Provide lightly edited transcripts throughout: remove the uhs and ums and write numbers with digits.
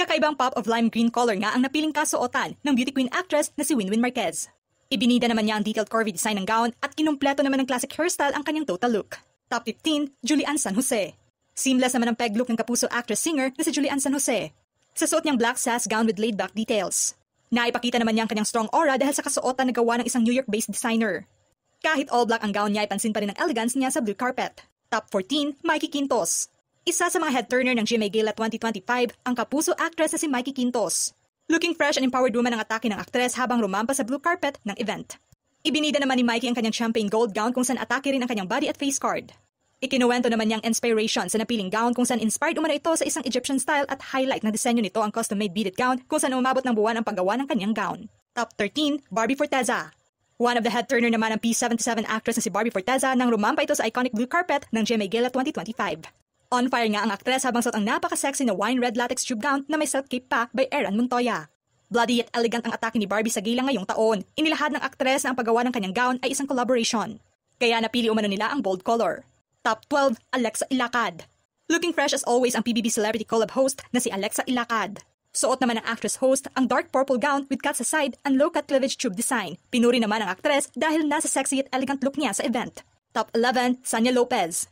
Kakaibang pop of lime green color nga ang napiling kasuotan ng beauty queen actress na si Winwin Marquez. Ibinida naman niya ang detailed curvy design ng gown at kinumpleto naman ng classic hairstyle ang kanyang total look. Top 15, Julian San Jose. Seamless naman ang peg look ng kapuso actress-singer na si Julian San Jose. Sa suot niyang black sass gown with laid-back details. Naipakita naman niya ang kanyang strong aura dahil sa kasuotan na gawa ng isang New York-based designer. Kahit all black ang gown niya ay pansin pa rin ang elegance niya sa blue carpet. Top 14, Mikey Quintos. Isa sa mga head-turner ng GMA Gala 2025, ang kapuso actress na si Mikey Quintos. Looking fresh and empowered woman ang atake ng aktres habang rumampa sa blue carpet ng event. Ibinida naman ni Mikey ang kanyang champagne gold gown kung saan atake rin ang kanyang body at face card. Ikinuwento naman niyang inspiration sa napiling gown kung saan inspired umano ito sa isang Egyptian style at highlight na disenyo nito ang custom-made beaded gown kung saan umabot ng buwan ang paggawa ng kanyang gown. Top 13, Barbie Forteza. One of the head-turner naman ng P77 actress na si Barbie Forteza nang rumampa ito sa iconic blue carpet ng GMA Gala 2025. On fire nga ang aktres habang suot ang napaka-sexy na wine red latex tube gown na may self-cape pa by Eran Montoya. Bloody yet elegant ang atake ni Barbie sa gala ngayong taon. Inilahad ng aktres na ang paggawa ng kanyang gown ay isang collaboration. Kaya napili umano nila ang bold color. Top 12, Alexa Ilacad. Looking fresh as always ang PBB Celebrity Collab host na si Alexa Ilacad. Suot naman ng actress host ang dark purple gown with cuts sa side and low-cut cleavage tube design. Pinuri naman ang aktres dahil nasa sexy yet elegant look niya sa event. Top 11, Sanya Lopez.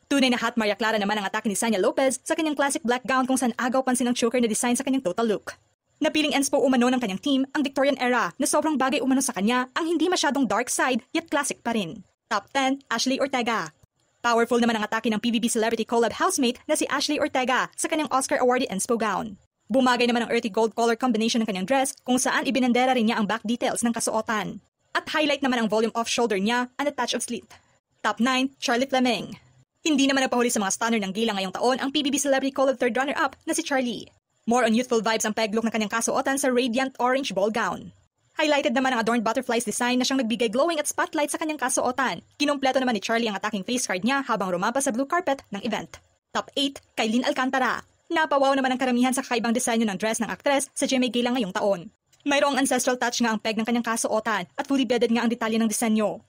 Tunay na hot Maria Clara naman ang atake ni Sanya Lopez sa kanyang classic black gown kung saan agaw pansin ang choker na design sa kanyang total look. Napiling inspo umano ng kanyang team ang Victorian era na sobrang bagay umano sa kanya ang hindi masyadong dark side yet classic pa rin. Top 10, Ashley Ortega. Powerful naman ang atake ng PBB Celebrity Collab housemate na si Ashley Ortega sa kanyang Oscar awarded inspo gown. Bumagay naman ang earthy gold color combination ng kanyang dress kung saan ibinandera rin niya ang back details ng kasuotan. At highlight naman ang volume off-shoulder niya and a touch of slit. Top 9, Charlie Fleming. Hindi naman nagpahuli sa mga stunner ng gila ngayong taon ang PBB Celebrity Collab third runner-up na si Charlie. More on youthful vibes ang peg look ng kanyang kasuotan sa radiant orange ball gown. Highlighted naman ang adorned butterflies design na siyang nagbigay glowing at spotlight sa kanyang kasuotan. Kinumpleto naman ni Charlie ang attacking face card niya habang rumampa sa blue carpet ng event. Top 8, Kailin Alcantara. Napawaw naman ang karamihan sa kakaibang disenyo ng dress ng aktres sa GMA Gala ngayong taon. Mayroong ancestral touch nga ang peg ng kanyang kasuotan at fully bedded nga ang detalye ng disenyo.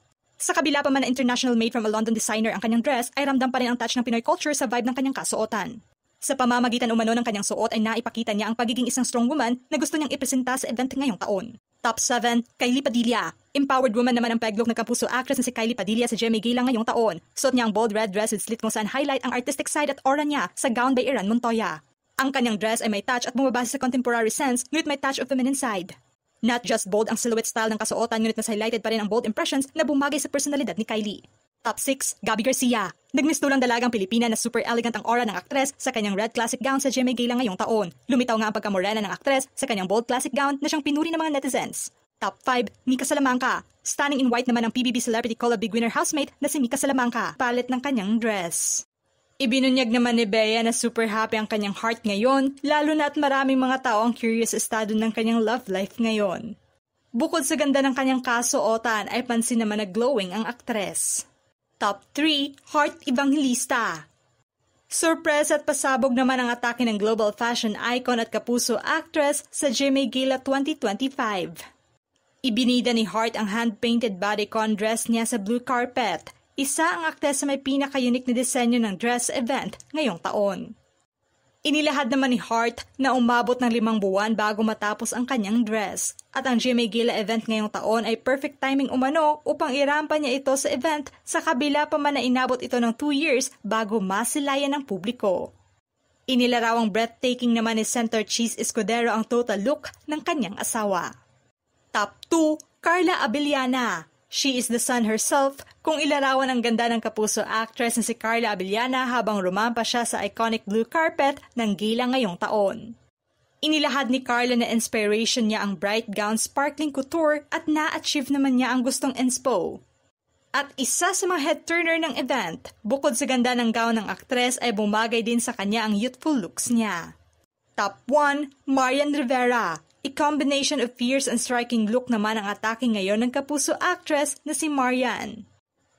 Sa kabila pa man na international made from a London designer ang kanyang dress ay ramdam pa rin ang touch ng Pinoy culture sa vibe ng kanyang kasuotan. Sa pamamagitan umano ng kanyang suot ay naipakita niya ang pagiging isang strong woman na gusto niyang ipresenta sa event ngayong taon. Top 7, Kylie Padilla. Empowered woman naman ang peg look ng kapuso actress na si Kylie Padilla sa GMA Gala ngayong taon. Suot niya ang bold red dress with slit kung saan highlight ang artistic side at aura niya sa gown by Eran Montoya. Ang kanyang dress ay may touch at bumabase sa contemporary sense ngunit may touch of feminine side. Not just bold ang silhouette style ng kasuotan ngunit mas highlighted pa rin ang bold impressions na bumagay sa personalidad ni Kylie. Top 6, Gabby Garcia. Nagmistulang dalagang Pilipina na super elegant ang aura ng aktres sa kanyang red classic gown sa GMA Gala ngayong taon. Lumitaw nga ang pagkamorena ng aktres sa kanyang bold classic gown na siyang pinuri ng mga netizens. Top 5, Mika Salamanca. Stunning in white naman ang PBB Celebrity Collab Big Winner housemate na si Mika Salamanca. Palit ng kanyang dress. Ibinunyag naman ni Bea na super happy ang kanyang heart ngayon, lalo na at maraming mga tao ang curious sa estado ng kanyang love life ngayon. Bukod sa ganda ng kanyang kasuotan ay pansin naman na glowing ang aktres. Top 3, Heart Evangelista. Surprise at pasabog naman ang atake ng global fashion icon at kapuso actress sa GMA Gala 2025. Ibinida ni Heart ang hand-painted bodycon dress niya sa blue carpet. Isa ang aktres sa may pinaka-unique na disenyo ng dress event ngayong taon. Inilahad naman ni Heart na umabot ng 5 buwan bago matapos ang kanyang dress. At ang GMA Gala event ngayong taon ay perfect timing umano upang irampa niya ito sa event sa kabila pa man na inabot ito ng 2 years bago masilayan ng publiko. Inilarawang breathtaking naman ni Center Cheese Escudero ang total look ng kanyang asawa. Top 2, Carla Abellana. She is the sun herself kung ilarawan ang ganda ng kapuso actress na si Carla Abellana habang rumampa siya sa iconic blue carpet ng gala ngayong taon. Inilahad ni Carla na inspiration niya ang bright gown sparkling couture at na-achieve naman niya ang gustong inspo. At isa sa mga head-turner ng event, bukod sa ganda ng gown ng aktres ay bumagay din sa kanya ang youthful looks niya. Top 1, Marian Rivera. I-combination of fierce and striking look naman ang atake ngayon ng kapuso actress na si Marian.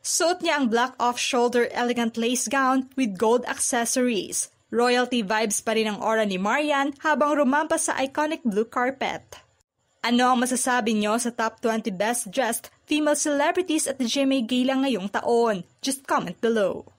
Suot niya ang black off-shoulder elegant lace gown with gold accessories. Royalty vibes pa rin ang aura ni Marian habang rumampa sa iconic blue carpet. Ano ang masasabi nyo sa top 20 best dressed female celebrities at the GMA Gala ngayong taon? Just comment below.